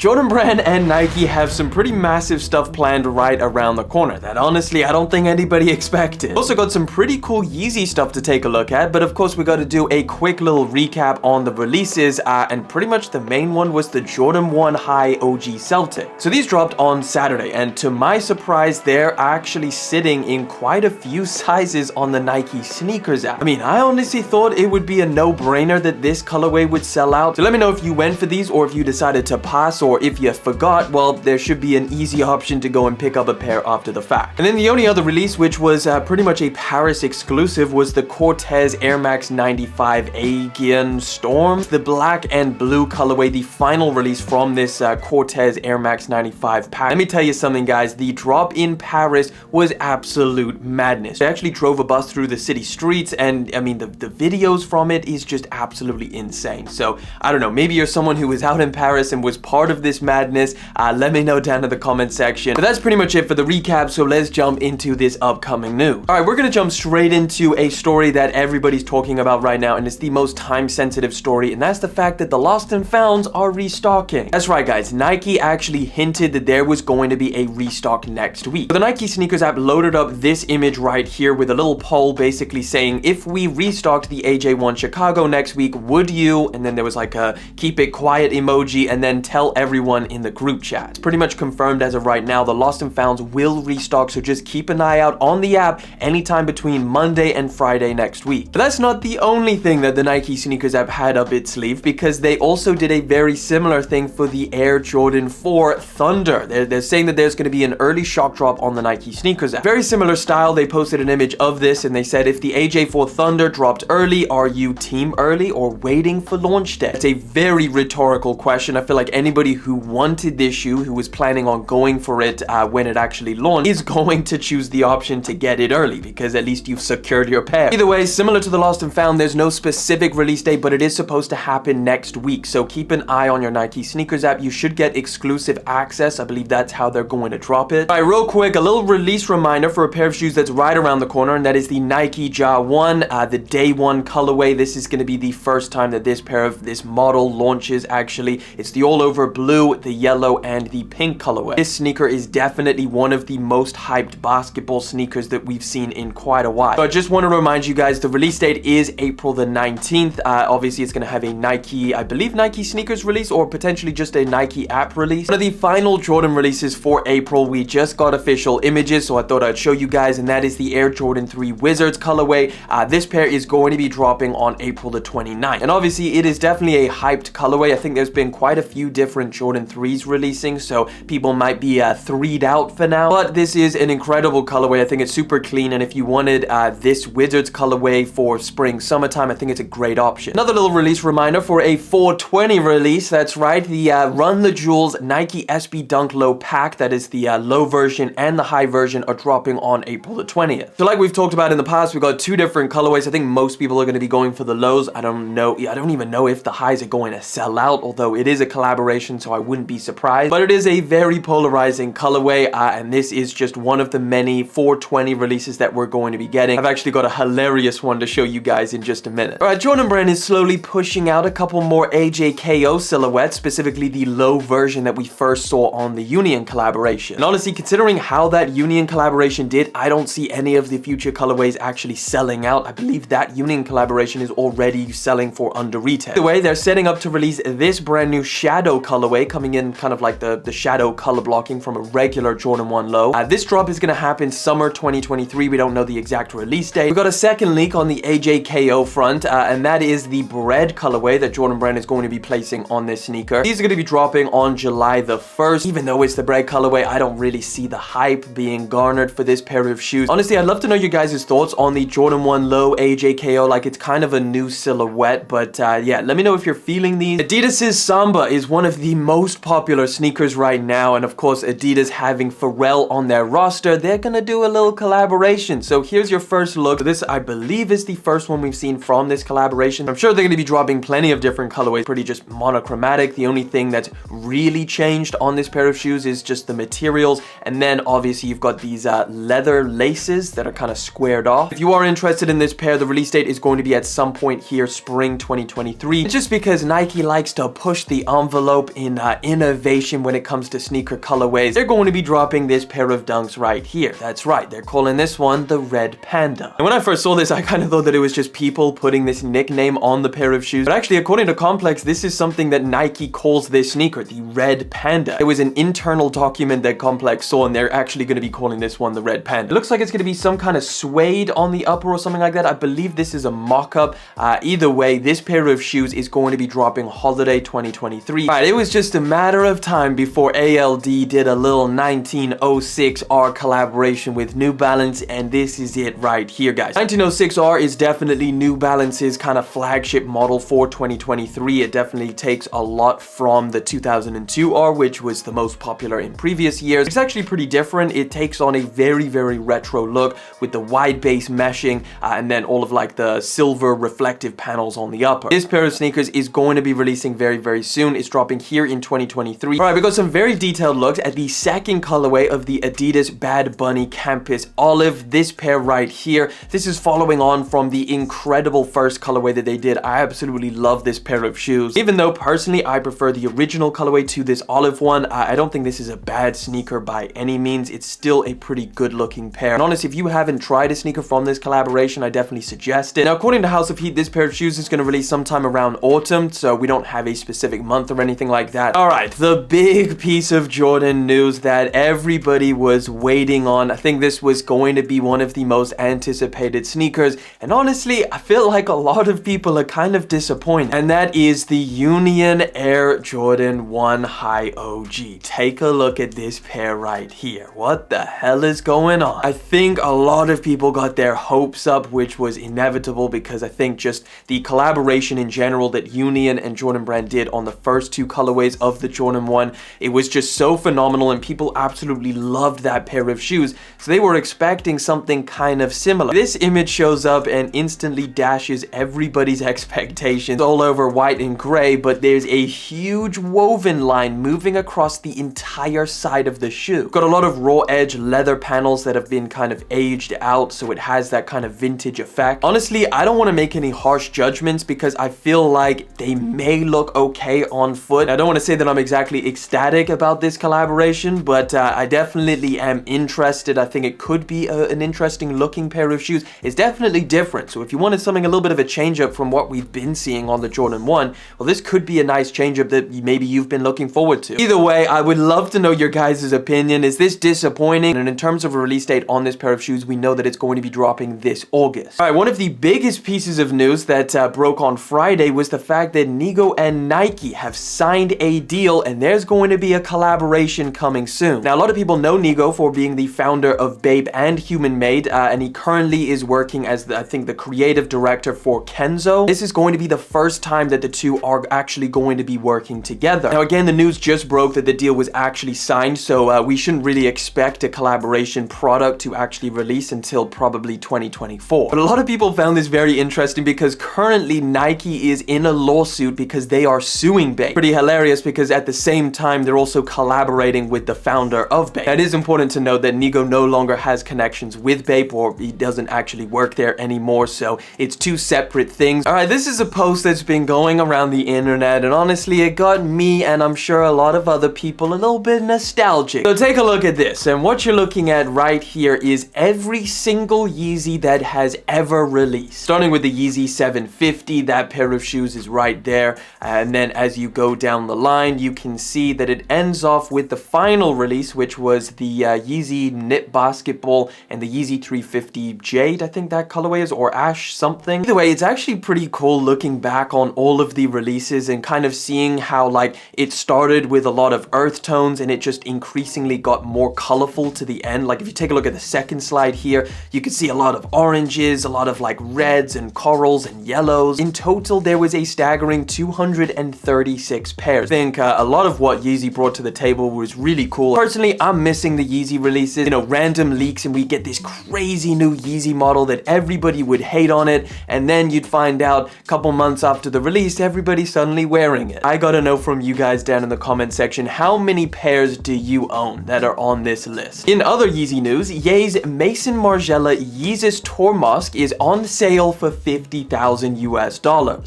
Jordan Brand and Nike have some pretty massive stuff planned right around the corner that honestly I don't think anybody expected. Also got some pretty cool Yeezy stuff to take a look at, but of course we got to do a quick little recap on the releases, and pretty much the main one was the Jordan 1 High OG Celtic. So these dropped on Saturday, and to my surprise they're actually sitting in quite a few sizes on the Nike sneakers app. I mean, I honestly thought it would be a no-brainer that this colorway would sell out. So let me know if you went for these or if you decided to pass, or if you forgot, well, there should be an easy option to go and pick up a pair after the fact. And then the only other release, which was pretty much a Paris exclusive, was the Cortez Air Max 95 Aegean Storm, the black and blue colorway, the final release from this Cortez Air Max 95 pack. Let me tell you something, guys, the drop in Paris was absolute madness. They actually drove a bus through the city streets, and I mean, the videos from it is just absolutely insane. So I don't know, maybe you're someone who was out in Paris and was part of this madness. Let me know down in the comment section. But that's pretty much it for the recap, so let's jump into this upcoming news. Alright, we're gonna jump straight into a story that everybody's talking about right now, and it's the most time-sensitive story, and that's the fact that the lost and founds are restocking. That's right, guys, Nike actually hinted that there was going to be a restock next week. So the Nike sneakers app loaded up this image right here with a little poll basically saying, if we restocked the AJ1 Chicago next week, would you? And then there was like a keep it quiet emoji, and then tell everyone in the group chat. It's pretty much confirmed as of right now. The lost and founds will restock, so just keep an eye out on the app anytime between Monday and Friday next week. But that's not the only thing that the Nike sneakers app had up its sleeve, because they also did a very similar thing for the Air Jordan 4 Thunder. They're saying that there's going to be an early shock drop on the Nike sneakers app. Very similar style. They posted an image of this and they said, if the AJ4 Thunder dropped early, are you team early or waiting for launch day? It's a very rhetorical question. I feel like anybody who wanted this shoe, who was planning on going for it when it actually launched, is going to choose the option to get it early, because at least you've secured your pair. Either way, similar to the lost and found, there's no specific release date, but it is supposed to happen next week, so keep an eye on your Nike sneakers app. You should get exclusive access. I believe that's how they're going to drop it. Alright, real quick, a little release reminder for a pair of shoes that's right around the corner, and that is the Nike Ja 1, the Day 1 colorway. This is going to be the first time that this pair of this model launches, actually. It's the all over blue, the yellow, and the pink colorway. This sneaker is definitely one of the most hyped basketball sneakers that we've seen in quite a while. So I just want to remind you guys, the release date is April the 19th. Obviously, it's going to have a Nike, I believe Nike sneakers release, or potentially just a Nike app release. One of the final Jordan releases for April, we just got official images, so I thought I'd show you guys, and that is the Air Jordan 3 Wizards colorway. This pair is going to be dropping on April the 29th. And obviously, it is definitely a hyped colorway. I think there's been quite a few different Jordan 3s releasing, so people might be 3'd out for now, but this is an incredible colorway. I think it's super clean, and if you wanted this Wizards colorway for spring, summertime, I think it's a great option. Another little release reminder for a 420 release. That's right, the Run the Jewels Nike SB Dunk Low pack, that is the low version and the high version, are dropping on April the 20th. So like we've talked about in the past, we've got two different colorways. I think most people are going to be going for the lows. I don't know. I don't even know if the highs are going to sell out, although it is a collaboration, so I wouldn't be surprised. But it is a very polarizing colorway, and this is just one of the many 420 releases that we're going to be getting. I've actually got a hilarious one to show you guys in just a minute. Alright, Jordan Brand is slowly pushing out a couple more AJKO silhouettes, specifically the low version that we first saw on the Union collaboration. And honestly, considering how that Union collaboration did, I don't see any of the future colorways actually selling out. I believe that Union collaboration is already selling for under retail. Either way, they're setting up to release this brand new shadow colorway, coming in kind of like the shadow color blocking from a regular Jordan 1 low. This drop is going to happen summer 2023. We don't know the exact release date. We've got a second leak on the AJKO front, and that is the bread colorway that Jordan Brand is going to be placing on this sneaker. These are going to be dropping on July the 1st. Even though it's the bread colorway, I don't really see the hype being garnered for this pair of shoes. Honestly, I'd love to know you guys' thoughts on the Jordan 1 low AJKO. Like, it's kind of a new silhouette, but yeah, let me know if you're feeling these. Adidas's Samba is one of the most popular sneakers right now, and of course, Adidas having Pharrell on their roster, they're gonna do a little collaboration. So here's your first look. This, I believe, is the first one we've seen from this collaboration. I'm sure they're gonna be dropping plenty of different colorways, pretty just monochromatic. The only thing that's really changed on this pair of shoes is just the materials, and then obviously you've got these leather laces that are kind of squared off. If you are interested in this pair, the release date is going to be at some point here, spring 2023. It's just because Nike likes to push the envelope in in innovation when it comes to sneaker colorways. They're going to be dropping this pair of dunks right here. That's right, they're calling this one the Red Panda. And when I first saw this, I kind of thought that it was just people putting this nickname on the pair of shoes. But actually, according to Complex, this is something that Nike calls this sneaker, the Red Panda. It was an internal document that Complex saw, and they're actually going to be calling this one the Red Panda. It looks like it's going to be some kind of suede on the upper or something like that. I believe this is a mock-up. Either way, this pair of shoes is going to be dropping holiday 2023. Right, it was just a matter of time before ALD did a little 1906R collaboration with New Balance, and this is it right here, guys. 1906R is definitely New Balance's kind of flagship model for 2023. It definitely takes a lot from the 2002R, which was the most popular in previous years. It's actually pretty different. It takes on a very, very retro look with the wide base meshing and then all of like the silver reflective panels on the upper. This pair of sneakers is going to be releasing very, very soon. It's dropping here in 2023. All right, we got some very detailed looks at the second colorway of the Adidas Bad Bunny Campus Olive. This pair right here, this is following on from the incredible first colorway that they did. I absolutely love this pair of shoes. Even though personally I prefer the original colorway to this olive one, I don't think this is a bad sneaker by any means. It's still a pretty good looking pair. And honestly, if you haven't tried a sneaker from this collaboration, I definitely suggest it. Now, according to House of Heat, this pair of shoes is going to release sometime around autumn, so we don't have a specific month or anything like that. All right, the big piece of Jordan news that everybody was waiting on. I think this was going to be one of the most anticipated sneakers, and honestly, I feel like a lot of people are kind of disappointed, and that is the Union Air Jordan 1 High OG. Take a look at this pair right here. What the hell is going on? I think a lot of people got their hopes up, which was inevitable because I think just the collaboration in general that Union and Jordan Brand did on the first two colorways of the Jordan 1, it was just so phenomenal and people absolutely loved that pair of shoes. So they were expecting something kind of similar. This image shows up and instantly dashes everybody's expectations all over white and gray, but there's a huge woven line moving across the entire side of the shoe. Got a lot of raw edge leather panels that have been kind of aged out, so it has that kind of vintage effect. Honestly, I don't want to make any harsh judgments because I feel like they may look okay on foot. I don't want to say that I'm exactly ecstatic about this collaboration, but I definitely am interested. I think it could be an interesting looking pair of shoes. It's definitely different, so if you wanted something a little bit of a change up from what we've been seeing on the Jordan 1, well, this could be a nice change up that maybe you've been looking forward to. Either way, I would love to know your guys' opinion. Is this disappointing? And in terms of a release date on this pair of shoes, we know that it's going to be dropping this August. All right, one of the biggest pieces of news that broke on Friday was the fact that Nigo and Nike have signed a deal, and there's going to be a collaboration coming soon. Now, a lot of people know Nigo for being the founder of Babe and Human Made, and he currently is working as, I think, the creative director for Kenzo. This is going to be the first time that the two are actually going to be working together. Now, again, the news just broke that the deal was actually signed, so we shouldn't really expect a collaboration product to actually release until probably 2024. But a lot of people found this very interesting because currently Nike is in a lawsuit because they are suing Babe. Pretty hilarious because at the same time they're also collaborating with the founder of Babe. Now, it is important to note that Nigo no longer has connections with Babe, or he doesn't actually work there anymore, so it's two separate things. All right, this is a post that's been going around the internet, and honestly it got me and I'm sure a lot of other people a little bit nostalgic. So take a look at this, and what you're looking at right here is every single Yeezy that has ever released. Starting with the Yeezy 750, that pair of shoes is right there, and then as you go down the line you can see that it ends off with the final release, which was the Yeezy Knit Basketball and the Yeezy 350 Jade, I think that colorway is, or Ash something. Either way, it's actually pretty cool looking back on all of the releases and kind of seeing how like it started with a lot of earth tones and it just increasingly got more colorful to the end. Like if you take a look at the second slide here, you can see a lot of oranges, a lot of like reds and corals and yellows. In total, there was a staggering 236 pairs. I think a lot of what Yeezy brought to the table was really cool. Personally, I'm missing the Yeezy releases, you know, random leaks and we get this crazy new Yeezy model that everybody would hate on it, and then you'd find out a couple months after the release, everybody's suddenly wearing it. I gotta know from you guys down in the comment section, how many pairs do you own that are on this list? In other Yeezy news, Ye's Maison Margiela Yeezus Tour Mask is on sale for $50,000 US.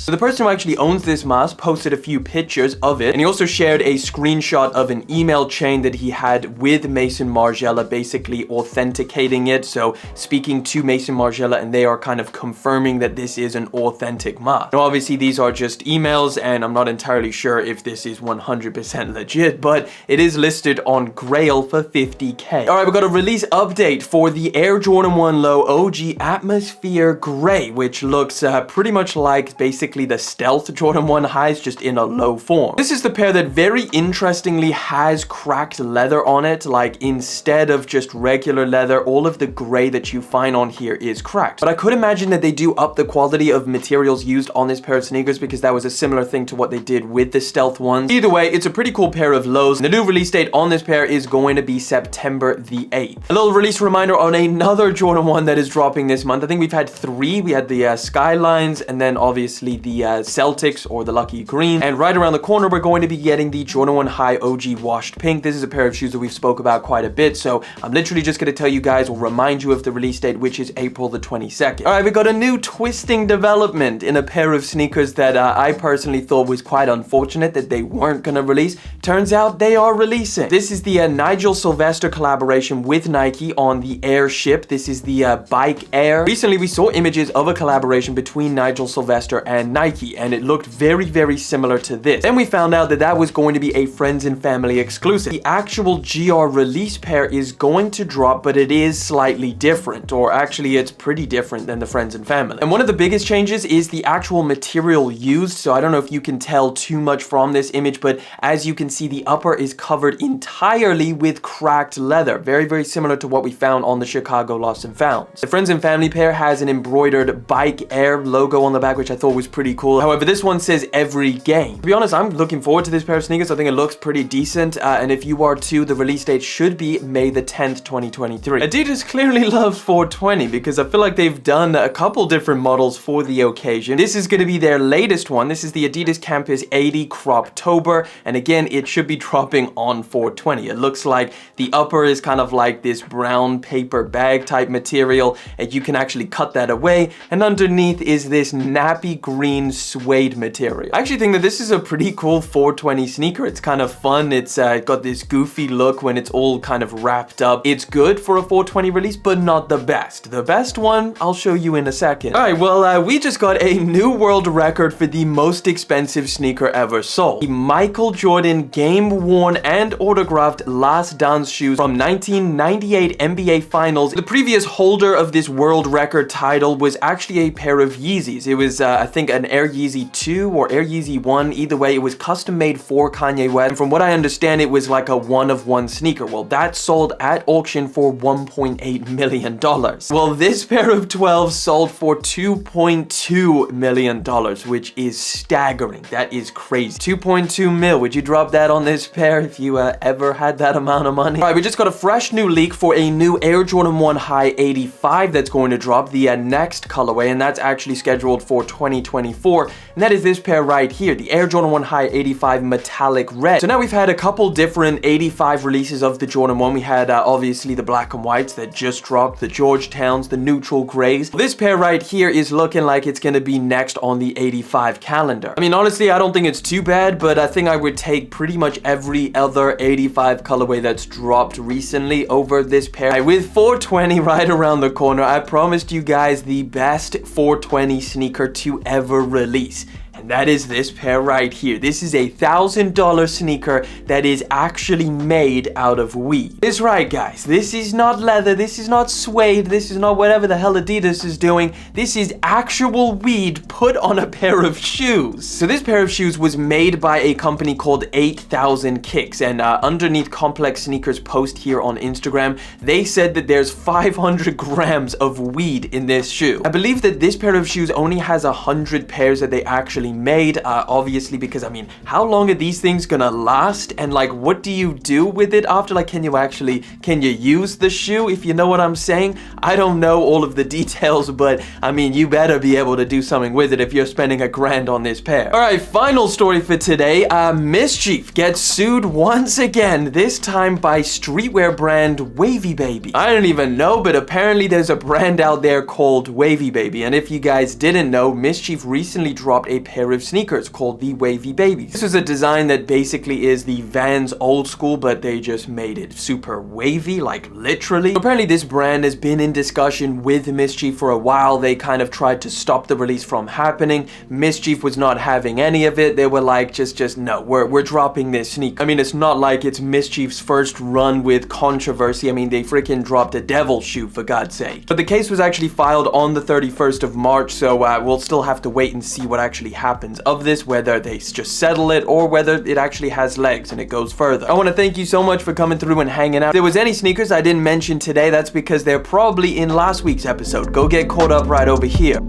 So the person who actually owns this mask posted a few pictures of it. And he also shared a screenshot of an email chain that he had with Maison Margiela, basically authenticating it. So speaking to Maison Margiela, and they are kind of confirming that this is an authentic mask. Now, obviously, these are just emails, and I'm not entirely sure if this is 100% legit, but it is listed on Grail for 50K. All right, we got a release update for the Air Jordan 1 Low OG Atmosphere Gray, which looks pretty much like basically the Stealth Jordan 1 highs, just in a low form. This is the pair that very interestingly has cracked leather on it. Like, instead of just regular leather, all of the gray that you find on here is cracked. But I could imagine that they do up the quality of materials used on this pair of sneakers, because that was a similar thing to what they did with the Stealth ones. Either way, it's a pretty cool pair of lows. The new release date on this pair is going to be September the 8th. A little release reminder on another Jordan 1 that is dropping this month. I think we've had 3. We had the Skylines, and then obviously the Celtics, or the Lucky Green. And right around the corner, we're going to be getting the Jordan 1 High OG Washed Pink. This is a pair of shoes that we've spoke about quite a bit, so I'm literally just going to tell you guys, or remind you of the release date, which is April the 22nd. All right, we got a new twisting development in a pair of sneakers that I personally thought was quite unfortunate that they weren't going to release. Turns out they are releasing. This is the Nigel Sylvester collaboration with Nike on the Airship. This is the Bike Air. Recently, we saw images of a collaboration between Nigel Sylvester and Nike, and it looked very, very similar to this. Then we found out that that was going to be a friends and family exclusive. The actual GR release pair is going to drop, but it is slightly different, or actually it's pretty different than the friends and family. And one of the biggest changes is the actual material used. So I don't know if you can tell too much from this image, but as you can see, the upper is covered entirely with cracked leather, very, very similar to what we found on the Chicago Lost and Founds. The friends and family pair has an embroidered Bike Air logo on the back, which I thought was pretty cool. However, this one says every game. To be honest, I'm looking forward to this pair of sneakers. I think it looks pretty decent, and if you are too, the release date should be May the 10th, 2023. Adidas clearly loves 420, because I feel like they've done a couple different models for the occasion. This is going to be their latest one. This is the Adidas Campus 80 Croptober, and again, it should be dropping on 420. It looks like the upper is kind of like this brown paper bag type material, and you can actually cut that away, and underneath is this nappy green suede material. I actually think that this is a pretty cool 420 sneaker. It's kind of fun. It's got this goofy look when it's all kind of wrapped up. It's good for a 420 release, but not the best. The best one, I'll show you in a second. All right, well, we just got a new world record for the most expensive sneaker ever sold. The Michael Jordan game-worn and autographed Last Dance shoes from 1998 NBA Finals. The previous holder of this world record title was actually a pair of Yeezys. It was, I think, an Air Yeezy 2 or Air Yeezy 1. Either way, it was custom made for Kanye West. And from what I understand, it was like a one-of-one sneaker. Well, that sold at auction for $1.8 million. Well, this pair of 12 sold for $2.2 million, which is staggering. That is crazy. 2.2 mil. Would you drop that on this pair if you ever had that amount of money? All right, we just got a fresh new leak for a new Air Jordan 1 High 85 that's going to drop, the next colorway, and that's actually scheduled for 2024. And that is this pair right here, the Air Jordan 1 High 85 Metallic Red. So now we've had a couple different 85 releases of the Jordan 1. We had obviously the black and whites that just dropped, the Georgetowns, the neutral grays. This pair right here is looking like it's going to be next on the 85 calendar. I mean, honestly, I don't think it's too bad, but I think I would take pretty much every other 85 colorway that's dropped recently over this pair. With 420 right around the corner, I promised you guys the best 420 sneaker to ever release. And that is this pair right here. This is a $1,000 sneaker that is actually made out of weed. That's right, guys. This is not leather. This is not suede. This is not whatever the hell Adidas is doing. This is actual weed put on a pair of shoes. So this pair of shoes was made by a company called 8,000 Kicks. And underneath Complex Sneakers post here on Instagram, they said that there's 500 grams of weed in this shoe. I believe that this pair of shoes only has 100 pairs that they actually made, obviously, because I mean, how long are these things gonna last, and like, what do you do with it after? Like, can you use the shoe, if you know what I'm saying? I don't know all of the details, but I mean, you better be able to do something with it if you're spending $1,000 on this pair. All right, final story for today. MSCHF gets sued once again, this time by streetwear brand Wavy Baby. I don't even know, but apparently there's a brand out there called Wavy Baby, and if you guys didn't know, MSCHF recently dropped a pair pair of sneakers called the Wavy Babies. This was a design that basically is the Vans old school, but they just made it super wavy, like literally. Apparently this brand has been in discussion with MSCHF for a while. They kind of tried to stop the release from happening. MSCHF was not having any of it. They were like, just no, we're dropping this sneaker. I mean, it's not like it's MSCHF's first run with controversy. I mean, they freaking dropped a devil shoe, for God's sake. But the case was actually filed on the 31st of March, so we'll still have to wait and see what actually happens of this, whether they just settle it or whether it actually has legs and it goes further. I want to thank you so much for coming through and hanging out. If there was any sneakers I didn't mention today, that's because they're probably in last week's episode. Go get caught up right over here.